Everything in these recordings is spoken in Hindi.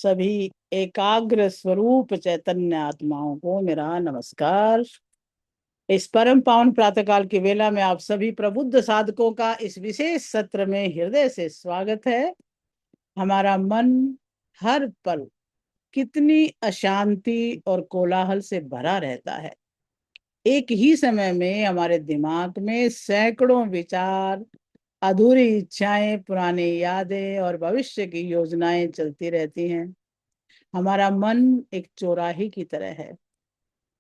सभी एकाग्र स्वरूप चैतन्य आत्माओं को मेरा नमस्कार। इस परम पावन प्रातःकाल की वेला में आप सभी प्रबुद्ध साधकों का इस विशेष सत्र में हृदय से स्वागत है। हमारा मन हर पल कितनी अशांति और कोलाहल से भरा रहता है। एक ही समय में हमारे दिमाग में सैकड़ों विचार, अधूरी इच्छाएं, पुरानी यादें और भविष्य की योजनाएं चलती रहती हैं। हमारा मन एक चौराहे की तरह है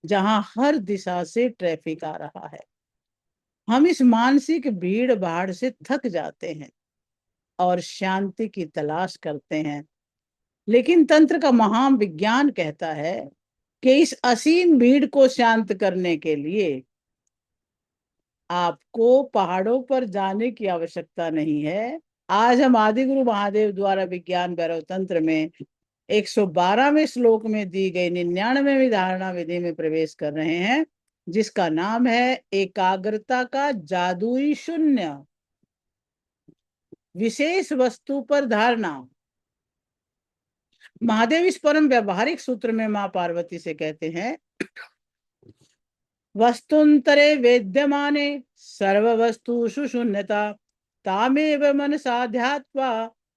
जहां हर दिशा से ट्रैफिक आ रहा है। हम इस मानसिक भीड़ भाड़ से थक जाते हैं और शांति की तलाश करते हैं, लेकिन तंत्र का महान विज्ञान कहता है कि इस असीम भीड़ को शांत करने के लिए आपको पहाड़ों पर जाने की आवश्यकता नहीं है। आज हम आदि गुरु महादेव द्वारा विज्ञान भैरव तंत्र में 112वें श्लोक में दी गई 99वीं धारणा विधि में प्रवेश कर रहे हैं, जिसका नाम है एकाग्रता का जादुई शून्य, विशेष वस्तु पर धारणा। महादेव इस परम व्यवहारिक सूत्र में मां पार्वती से कहते हैं, वस्तुंतरे वेद्यमाने सर्व वस्तुषु शून्यता तामेव मनसा ध्यात्वा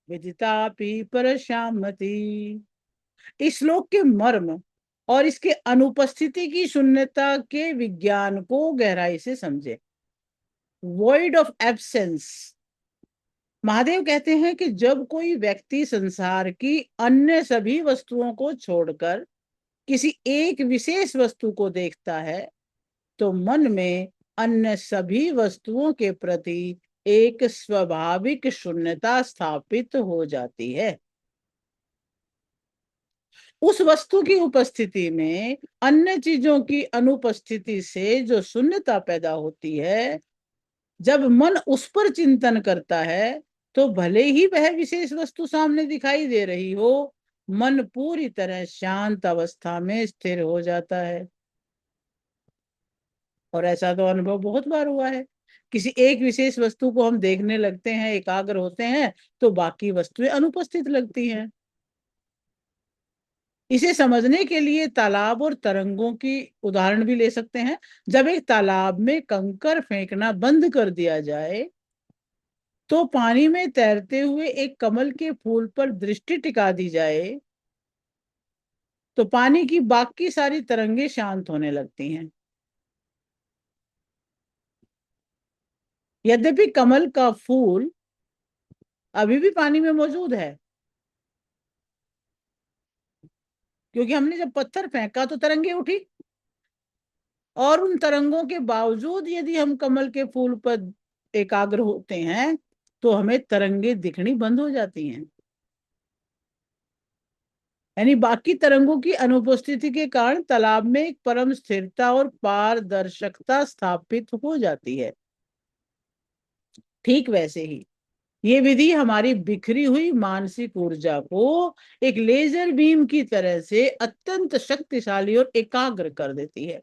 विदितापि परशामति। इस श्लोक के मर्म और इसके अनुपस्थिति की शून्यता के विज्ञान को गहराई से समझे। Void of absence. महादेव कहते हैं कि जब कोई व्यक्ति संसार की अन्य सभी वस्तुओं को छोड़कर किसी एक विशेष वस्तु को देखता है तो मन में अन्य सभी वस्तुओं के प्रति एक स्वाभाविक शून्यता स्थापित हो जाती है। उस वस्तु की उपस्थिति में अन्य चीजों की अनुपस्थिति से जो शून्यता पैदा होती है, जब मन उस पर चिंतन करता है तो भले ही वह विशेष वस्तु सामने दिखाई दे रही हो, मन पूरी तरह शांत अवस्था में स्थिर हो जाता है। और ऐसा तो अनुभव बहुत बार हुआ है। किसी एक विशेष वस्तु को हम देखने लगते हैं, एकाग्र होते हैं, तो बाकी वस्तुएं अनुपस्थित लगती हैं। इसे समझने के लिए तालाब और तरंगों की उदाहरण भी ले सकते हैं। जब एक तालाब में कंकर फेंकना बंद कर दिया जाए तो पानी में तैरते हुए एक कमल के फूल पर दृष्टि टिका दी जाए तो पानी की बाकी सारी तरंगे शांत होने लगती हैं। यद्यपि कमल का फूल अभी भी पानी में मौजूद है, क्योंकि हमने जब पत्थर फेंका तो तरंगे उठी, और उन तरंगों के बावजूद यदि हम कमल के फूल पर एकाग्र होते हैं तो हमें तरंगे दिखनी बंद हो जाती हैं। यानी बाकी तरंगों की अनुपस्थिति के कारण तालाब में एक परम स्थिरता और पारदर्शकता स्थापित हो जाती है। ठीक वैसे ही ये विधि हमारी बिखरी हुई मानसिक ऊर्जा को एक लेजर बीम की तरह से अत्यंत शक्तिशाली और एकाग्र कर देती है,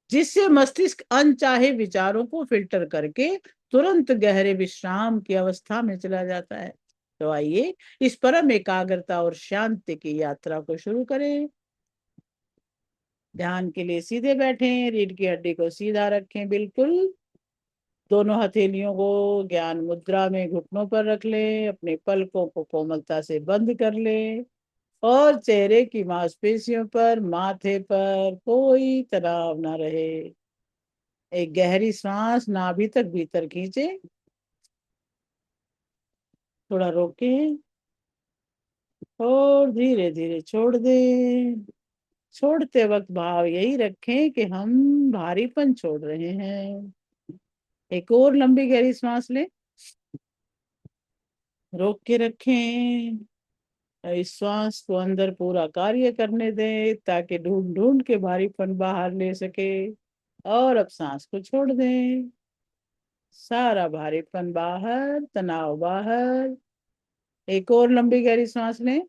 जिससे मस्तिष्क अनचाहे विचारों को फिल्टर करके तुरंत गहरे विश्राम की अवस्था में चला जाता है। तो आइए इस परम एकाग्रता और शांति की यात्रा को शुरू करें। ध्यान के लिए सीधे बैठें, रीढ़ की हड्डी को सीधा रखें, बिल्कुल। दोनों हथेलियों को ज्ञान मुद्रा में घुटनों पर रख लें, अपने पलकों को कोमलता से बंद कर लें और चेहरे की मांसपेशियों पर, माथे पर कोई तनाव ना रहे। एक गहरी सांस नाभि तक भीतर खींचे, थोड़ा रोकें और धीरे धीरे छोड़ दें। छोड़ते वक्त भाव यही रखें कि हम भारीपन छोड़ रहे हैं। एक और लंबी गहरी सांस लें, रोक के रखें। इस श्वास को अंदर पूरा कार्य करने दें ताकि ढूंढ ढूंढ के भारीपन बाहर ले सके। और अब सांस को छोड़ दें, सारा भारीपन बाहर, तनाव बाहर। एक और लंबी गहरी सांस लें,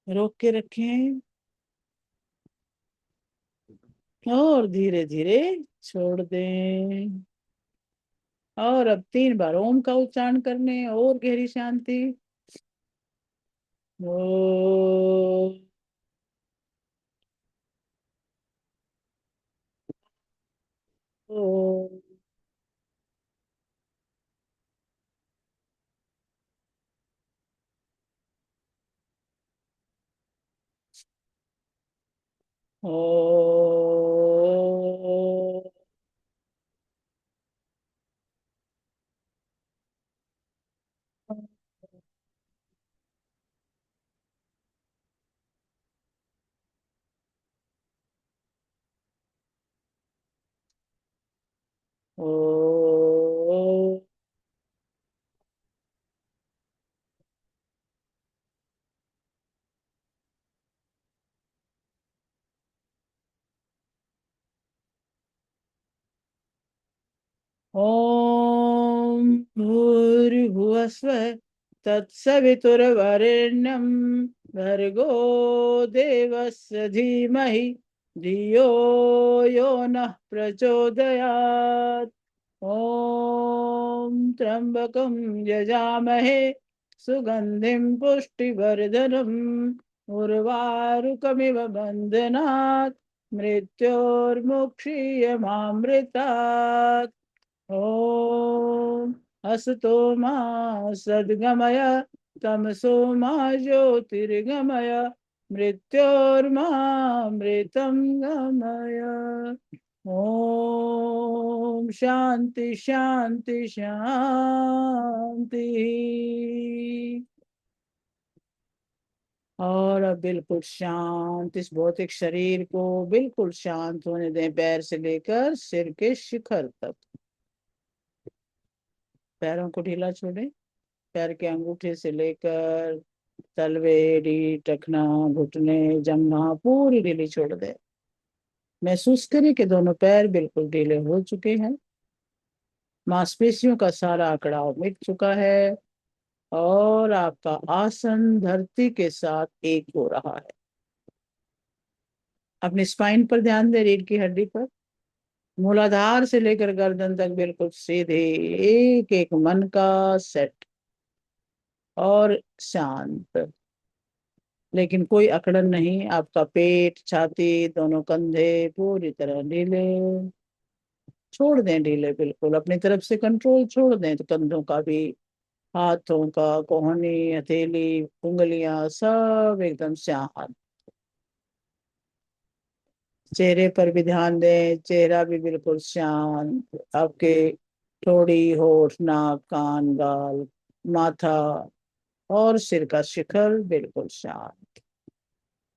रोक के रखें और धीरे धीरे छोड़ दें। और अब 3 बार ओम का उच्चारण करने और गहरी शांति। ओ ओ ओ ओ ओम भूर्भुवस्वः तत्सवितुर्वरेण्यं भर्गो देवस्य धीमहि धियो यो नः प्रचोदयात्। ओम त्र्यंबकं यजामहे सुगंधिं पुष्टिवर्धनम् उर्वारुकमिव बन्धनात् मृत्योर्मुक्षीयमामृतात्। ओम असतो मा सद्गमय तमसो मा ज्योतिर्गमय मृत्योर्मामृतं गमय। ओम शांति शांति शांति। और अब बिल्कुल शांत इस भौतिक शरीर को बिल्कुल शांत होने दें, पैर से लेकर सिर के शिखर तक। पैरों को ढीला छोड़ें, पैर के अंगूठे से लेकर तलवे, रीढ़, टखना, घुटने, जंघा पूरी ढीली छोड़ दें। महसूस करें कि दोनों पैर बिल्कुल ढीले हो चुके हैं, मांसपेशियों का सारा अकड़ाव मिट चुका है और आपका आसन धरती के साथ एक हो रहा है। अपनी स्पाइन पर ध्यान दें, रीढ़ की हड्डी पर, मूलाधार से लेकर गर्दन तक बिल्कुल सीधे, एक एक मन का सेट और शांत। लेकिन कोई अकड़न नहीं, आपका पेट, छाती, दोनों कंधे पूरी तरह ढीले। छोड़ दें ढीले, बिल्कुल अपनी तरफ से कंट्रोल छोड़ दें, तो कंधों का भी, हाथों का, कोहनी, हथेली, उंगलियां सब एकदम शांत। चेहरे पर भी ध्यान दें, चेहरा भी बिल्कुल शांत। आपके थोड़ी, होठ, नाक, कान, गाल, माथा और सिर का शिखर बिल्कुल शांत।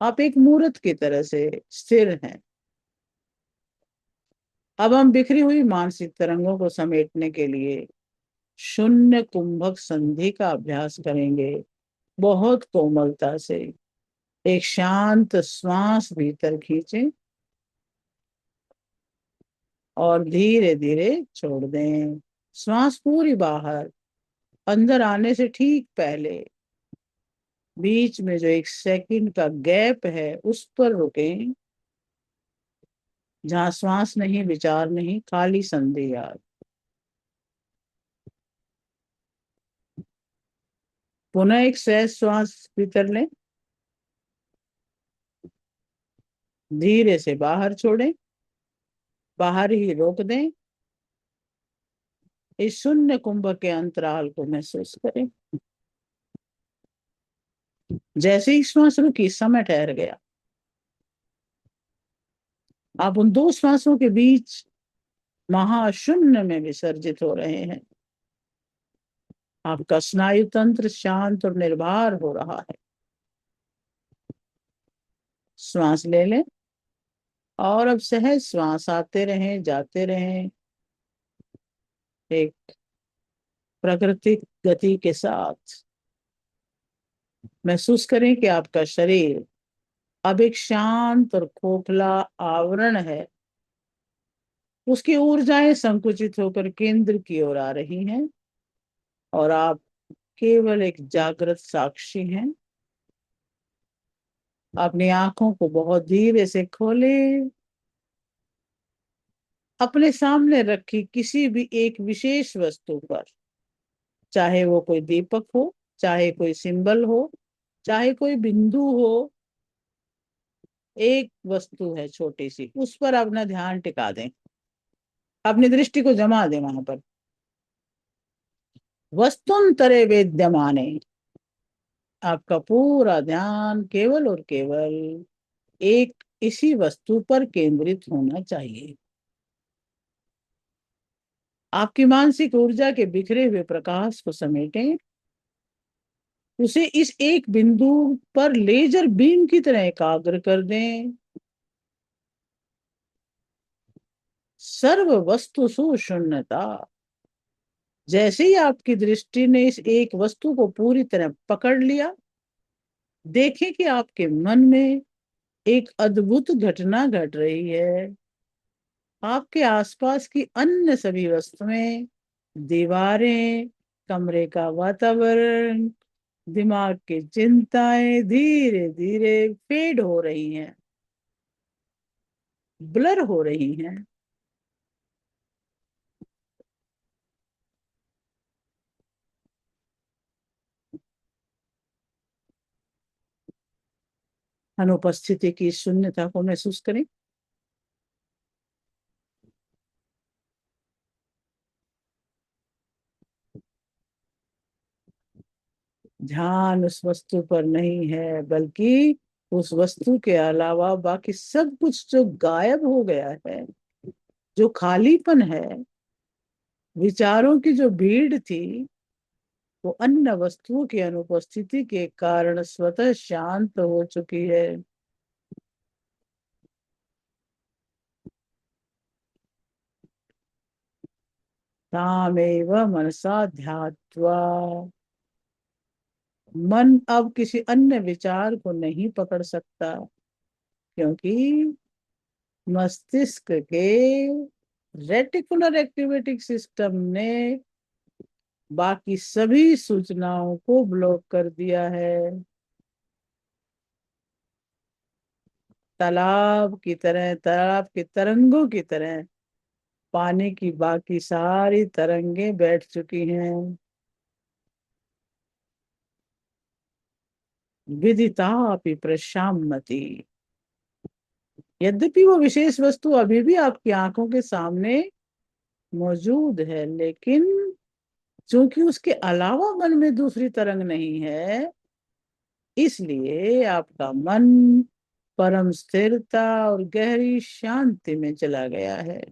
आप एक मूर्त की तरह से स्थिर हैं। अब हम बिखरी हुई मानसिक तरंगों को समेटने के लिए शून्य कुंभक संधि का अभ्यास करेंगे। बहुत कोमलता से एक शांत श्वास भीतर खींचें और धीरे धीरे छोड़ दें। श्वास पूरी बाहर, अंदर आने से ठीक पहले बीच में जो एक सेकंड का गैप है उस पर रुकें, जहां श्वास नहीं, विचार नहीं, खाली संधि याद। पुनः एक सहज श्वास भीतर लें, धीरे से बाहर छोड़ें, बाहर ही रोक दें। इस शून्य कुंभ के अंतराल को महसूस करें। जैसे ही श्वास रुकी, समय ठहर गया। आप उन दो श्वासों के बीच महाशून्य में विसर्जित हो रहे हैं। आपका स्नायु तंत्र शांत और निर्भर हो रहा है। श्वास ले लें और अब सहज श्वास आते रहें, जाते रहें, एक प्राकृतिक गति के साथ। महसूस करें कि आपका शरीर अब एक शांत और खोखला आवरण है। उसकी ऊर्जाएं संकुचित होकर केंद्र की ओर आ रही हैं और आप केवल एक जागृत साक्षी हैं। अपनी आंखों को बहुत धीरे से खोलें। अपने सामने रखी किसी भी एक विशेष वस्तु पर, चाहे वो कोई दीपक हो, चाहे कोई सिंबल हो, चाहे कोई बिंदु हो, एक वस्तु है छोटी सी, उस पर अपना ध्यान टिका दें, अपनी दृष्टि को जमा दें वहां पर। वस्तुंतरे वेद्यमाने, आपका पूरा ध्यान केवल और केवल एक इसी वस्तु पर केंद्रित होना चाहिए। आपकी मानसिक ऊर्जा के बिखरे हुए प्रकाश को समेटें, उसे इस एक बिंदु पर लेजर बीम की तरह एकाग्र कर दें। सर्व वस्तु शून्यता। जैसे ही आपकी दृष्टि ने इस एक वस्तु को पूरी तरह पकड़ लिया, देखें कि आपके मन में एक अद्भुत घटना घट रही है। आपके आसपास की अन्य सभी वस्तुएं, दीवारें, कमरे का वातावरण, दिमाग की चिंताएं धीरे धीरे फेड हो रही हैं, ब्लर हो रही हैं। अनुपस्थिति की शून्यता को महसूस करें। ध्यान उस वस्तु पर नहीं है, बल्कि उस वस्तु के अलावा बाकी सब कुछ जो गायब हो गया है, जो खालीपन है, विचारों की जो भीड़ थी, वो अन्य वस्तुओं की अनुपस्थिति के कारण स्वतः शांत हो चुकी है। तामेव मनसा ध्यात्वा, मन अब किसी अन्य विचार को नहीं पकड़ सकता, क्योंकि मस्तिष्क के रेटिकुलर एक्टिवेटिंग सिस्टम ने बाकी सभी सूचनाओं को ब्लॉक कर दिया है। तालाब की तरंगों की तरह पानी की बाकी सारी तरंगें बैठ चुकी हैं। विदितापि प्रशाम्यति। यद्यपि वो विशेष वस्तु अभी भी आपकी आंखों के सामने मौजूद है, लेकिन चूंकि उसके अलावा मन में दूसरी तरंग नहीं है, इसलिए आपका मन परम स्थिरता और गहरी शांति में चला गया है।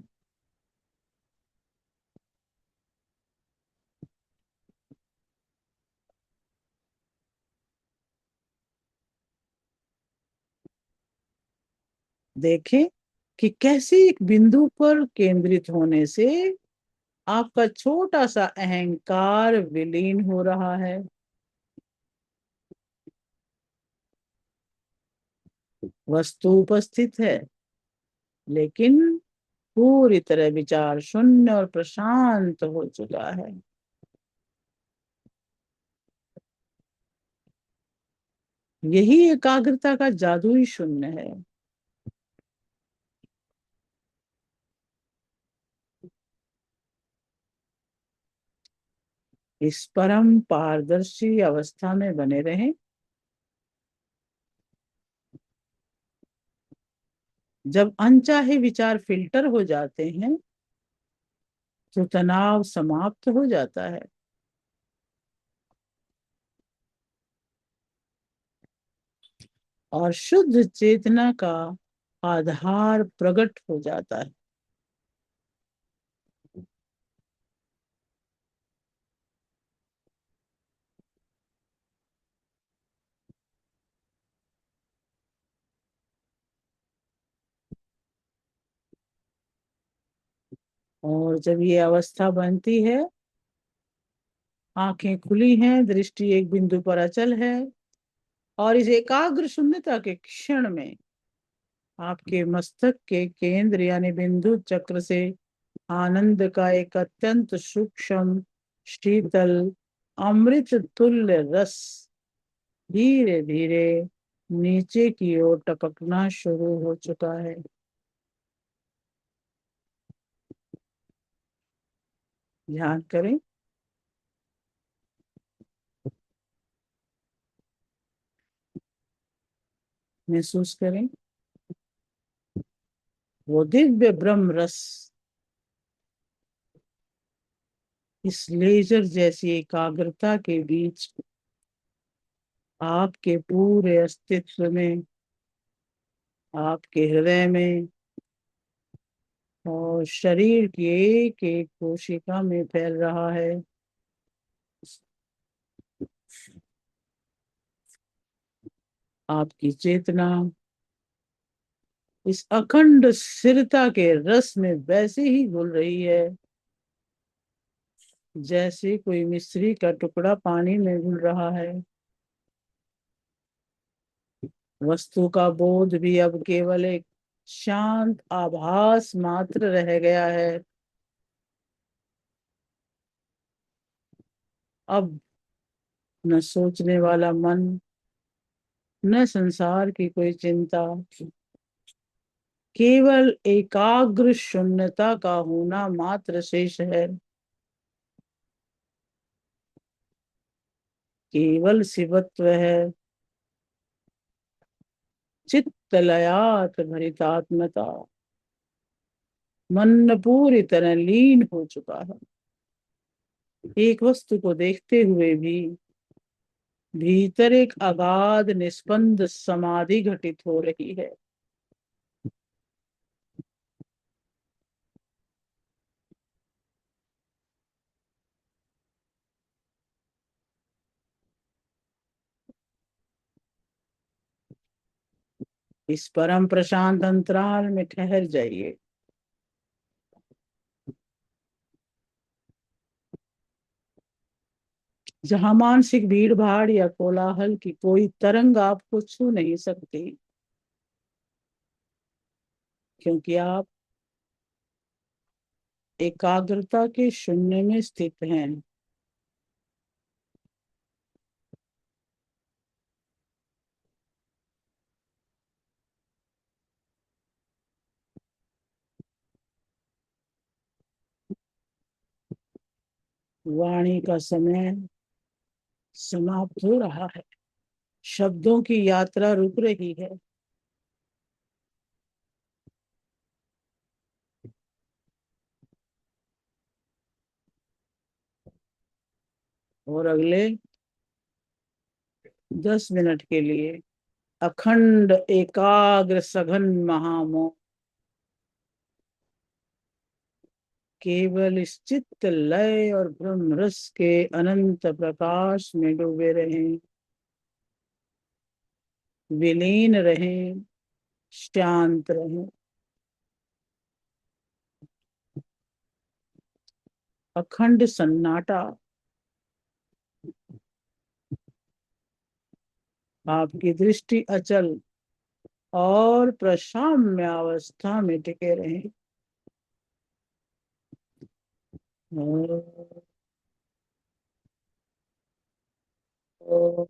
देखें कि कैसे एक बिंदु पर केंद्रित होने से आपका छोटा सा अहंकार विलीन हो रहा है। वस्तु उपस्थित है, लेकिन पूरी तरह विचार शून्य और प्रशांत हो चुका है। यही एकाग्रता का जादुई शून्य है। इस परम पारदर्शी अवस्था में बने रहें। जब अनचाहे विचार फिल्टर हो जाते हैं, तो तनाव समाप्त हो जाता है और शुद्ध चेतना का आधार प्रकट हो जाता है। और जब ये अवस्था बनती है, आंखें खुली हैं, दृष्टि एक बिंदु पर अचल है, और इस एकाग्र शून्यता के क्षण में आपके मस्तक के केंद्र यानी बिंदु चक्र से आनंद का एक अत्यंत सूक्ष्म, शीतल, अमृत तुल्य रस धीरे धीरे नीचे की ओर टपकना शुरू हो चुका है। ध्यान करें। महसूस करें वो दिव्य ब्रह्म रस, इस लेजर जैसी एकाग्रता के बीच आपके पूरे अस्तित्व में, आपके हृदय में और शरीर की एक एक कोशिका में फैल रहा है। आपकी चेतना इस अखंड स्थिरता के रस में वैसे ही घुल रही है जैसे कोई मिश्री का टुकड़ा पानी में घुल रहा है। वस्तु का बोध भी अब केवल एक शांत आभास मात्र रह गया है। अब न सोचने वाला मन, न संसार की कोई चिंता, केवल एकाग्र शून्यता का होना मात्र शेष है। केवल शिवत्व है, चित्त लयात भरितात्मता। मन पूरी तरह लीन हो चुका है, एक वस्तु को देखते हुए भी भीतर एक अगाध निस्पंद समाधि घटित हो रही है। इस परम प्रशांत अंतराल में ठहर जाइए, जहां मानसिक भीड़ भाड़ या कोलाहल की कोई तरंग आपको छू नहीं सकती, क्योंकि आप एकाग्रता के शून्य में स्थित हैं। वाणी का समय समाप्त हो रहा है, शब्दों की यात्रा रुक रही है और अगले 10 मिनट के लिए अखंड एकाग्र सघन महामौन केवल इस चित्त लय और ब्रह्म रस के अनंत प्रकाश में डूबे रहें, विलीन रहें, शांत रहें। अखंड सन्नाटा आपकी दृष्टि अचल और प्रशाम्य अवस्था में टिके रहें। ओ, ओ,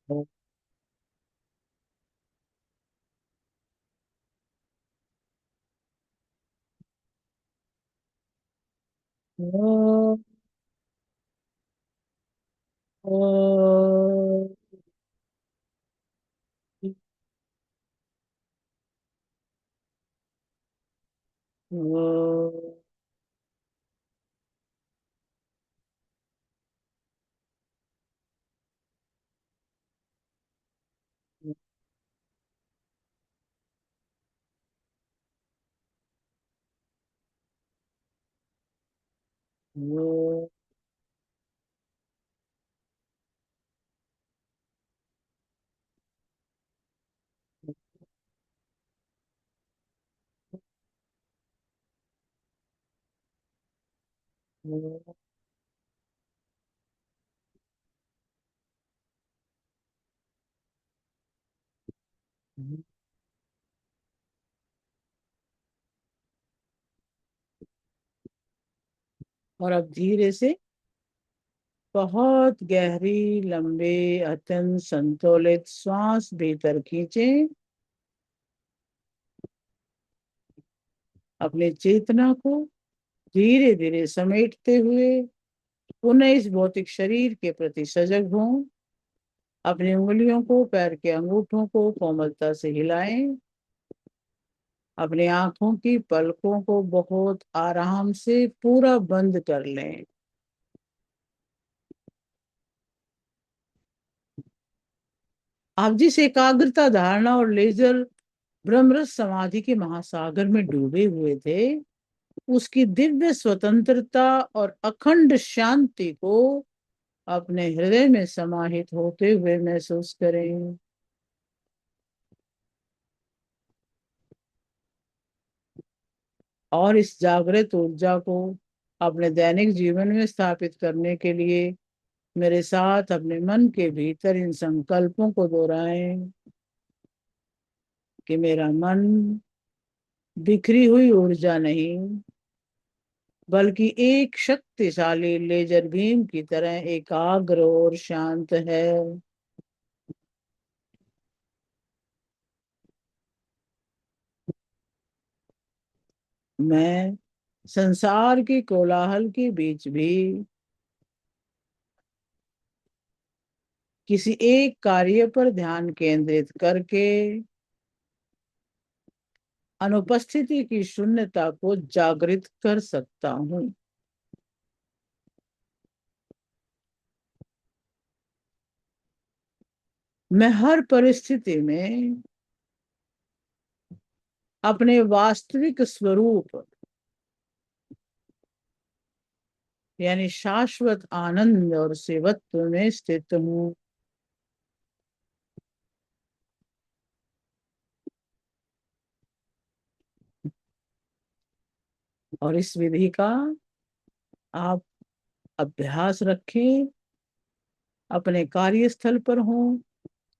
ओ, ओ, ओ, ओ, ओ, ओ, और अब धीरे से बहुत गहरी लंबे अत्यंत संतुलित श्वास भीतर खींचें, अपने चेतना को धीरे धीरे समेटते हुए पुनः इस भौतिक शरीर के प्रति सजग हों। अपनी उंगलियों को, पैर के अंगूठों को कोमलता से हिलाएं। अपनी आंखों की पलकों को बहुत आराम से पूरा बंद कर लें। आप जिस एकाग्रता, धारणा और लेजर ब्रह्मरस समाधि के महासागर में डूबे हुए थे, उसकी दिव्य स्वतंत्रता और अखंड शांति को अपने हृदय में समाहित होते हुए महसूस करें। और इस जागृत ऊर्जा को अपने दैनिक जीवन में स्थापित करने के लिए मेरे साथ अपने मन के भीतर इन संकल्पों को दोहराएं कि मेरा मन बिखरी हुई ऊर्जा नहीं, बल्कि एक शक्तिशाली लेजर बीम की तरह एकाग्र और शांत है। मैं संसार की कोलाहल के बीच भी किसी एक कार्य पर ध्यान केंद्रित करके अनुपस्थिति की शून्यता को जागृत कर सकता हूँ। मैं हर परिस्थिति में अपने वास्तविक स्वरूप यानी शाश्वत आनंद और सेवत्व में स्थित हूँ। और इस विधि का आप अभ्यास रखें। अपने कार्यस्थल पर हो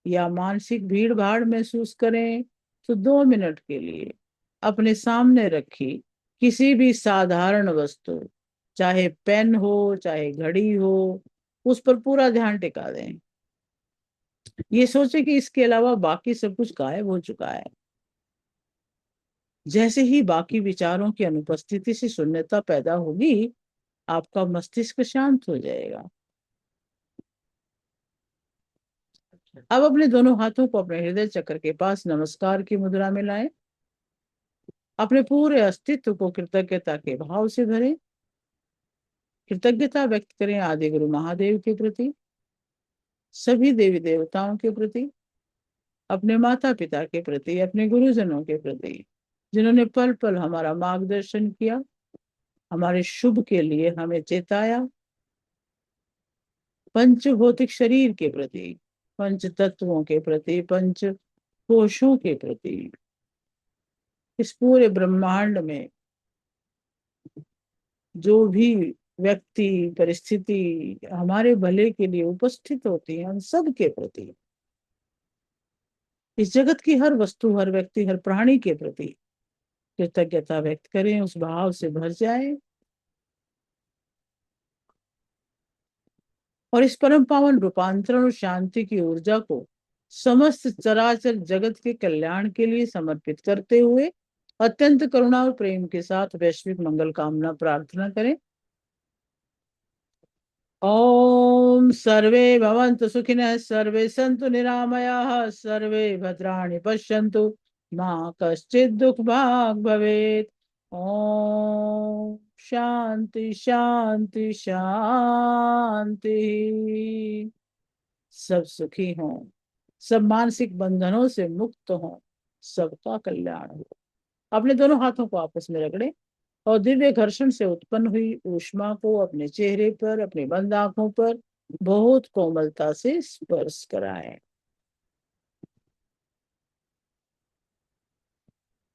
या मानसिक भीड़ भाड़ महसूस करें तो 2 मिनट के लिए अपने सामने रखी किसी भी साधारण वस्तु, चाहे पेन हो चाहे घड़ी हो, उस पर पूरा ध्यान टिका दें। ये सोचे कि इसके अलावा बाकी सब कुछ गायब हो चुका है। जैसे ही बाकी विचारों की अनुपस्थिति से शून्यता पैदा होगी, आपका मस्तिष्क शांत हो जाएगा। अब अपने दोनों हाथों को अपने हृदय चक्र के पास नमस्कार की मुद्रा में लाएं। अपने पूरे अस्तित्व को कृतज्ञता के भाव से भरें। कृतज्ञता व्यक्त करें आदि गुरु महादेव के प्रति, सभी देवी देवताओं के प्रति, अपने माता पिता के प्रति, अपने गुरुजनों के प्रति, जिन्होंने पल पल हमारा मार्गदर्शन किया, हमारे शुभ के लिए हमें चेताया। पंच भौतिक शरीर के प्रति, पंच तत्वों के प्रति, पंच कोशों के प्रति, इस पूरे ब्रह्मांड में जो भी व्यक्ति परिस्थिति हमारे भले के लिए उपस्थित होती है, उन सब के प्रति, इस जगत की हर वस्तु, हर व्यक्ति, हर प्राणी के प्रति कृतज्ञता व्यक्त करें, उस भाव से भर जाए। और इस परम पावन रूपांतरण और शांति की ऊर्जा को समस्त चराचर जगत के कल्याण के लिए समर्पित करते हुए अत्यंत करुणा और प्रेम के साथ वैश्विक मंगल कामना प्रार्थना करें। ओम सर्वे भवन्तु सुखिनः, सर्वे सन्तु निरामयाः, सर्वे भद्राणि पश्यन्तु, मा कश्चित् दुःखभाग् भवेत्। ओम शांति शांति शांति। सब सुखी हों, सब मानसिक बंधनों से मुक्त हों, सबका कल्याण हो। अपने दोनों हाथों को आपस में रगड़ें और दिव्य घर्षण से उत्पन्न हुई ऊष्मा को अपने चेहरे पर, अपनी बंद आंखों पर बहुत कोमलता से स्पर्श कराएं।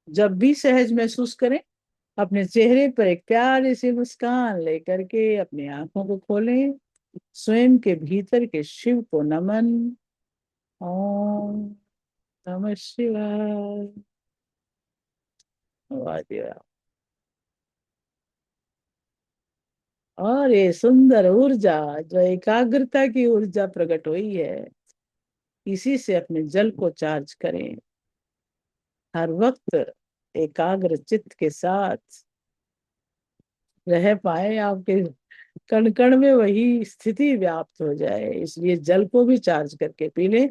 जब भी सहज महसूस करें, अपने चेहरे पर एक प्यारी सी मुस्कान लेकर के अपनी आंखों को खोलें। स्वयं के भीतर के शिव को नमन। ओम नमः शिवाय। वाह जी वाह। और ये सुंदर ऊर्जा जो एकाग्रता की ऊर्जा प्रकट हुई है, इसी से अपने जल को चार्ज करें। हर वक्त एकाग्र चित्त के साथ रह पाए, आपके कण कण में वही स्थिति व्याप्त हो जाए, इसलिए जल को भी चार्ज करके पी ले।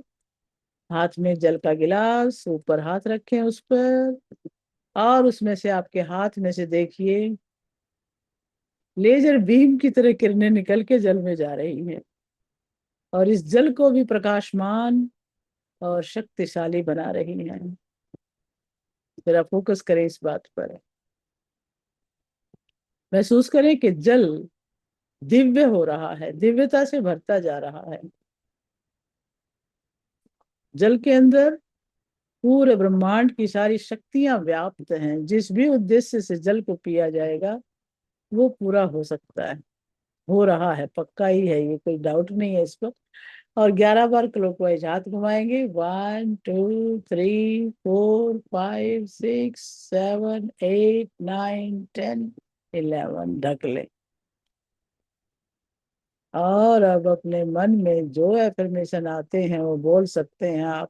हाथ में जल का गिलास, ऊपर हाथ रखें उस पर, और उसमें से आपके हाथ में से देखिए लेजर बीम की तरह किरणें निकल के जल में जा रही हैं, और इस जल को भी प्रकाशमान और शक्तिशाली बना रही हैं। जरा फोकस करें इस बात पर। महसूस करें कि जल दिव्य हो रहा है, दिव्यता से भरता जा रहा है। जल के अंदर पूरे ब्रह्मांड की सारी शक्तियां व्याप्त हैं। जिस भी उद्देश्य से जल को पिया जाएगा वो पूरा हो सकता है, हो रहा है, पक्का ही है, ये कोई डाउट नहीं है इस पर। और 11 बार क्लॉकवाइज हाथ घुमाएंगे, 1 2 3 4 5 6 7 8 9 10 11, ढक ले। और अब अपने मन में जो एफर्मेशन आते हैं वो बोल सकते हैं आप,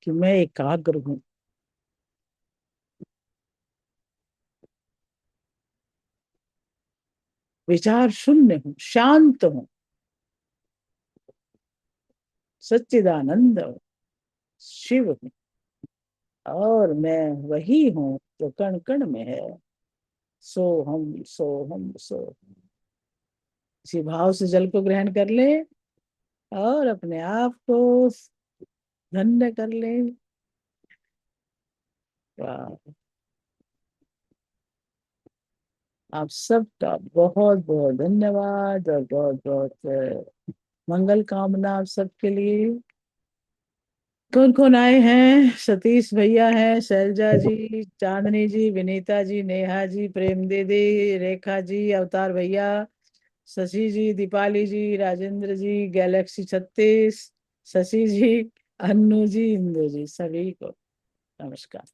कि मैं एकाग्र हूँ, विचार शून्य हूँ, शांत हूँ, सच्चिदानंद हूँ, शिव हूँ, और मैं वही हूँ जो कण कण में है। सो हम, सो हम, सो। इसी भाव से जल को ग्रहण कर ले और अपने आप को धन्य कर ले। वाह! आप सबका बहुत बहुत धन्यवाद, और बहुत बहुत मंगल कामना आप सबके लिए। कौन कौन आए हैं? सतीश भैया हैं, शैलजा जी, चांदनी जी, विनीता जी, नेहा जी, प्रेम दीदी, रेखा जी, अवतार भैया, शशि जी, दीपाली जी, राजेंद्र जी, गैलेक्सी 36, शशि जी, अन्नू जी, इंदु जी, सभी को नमस्कार।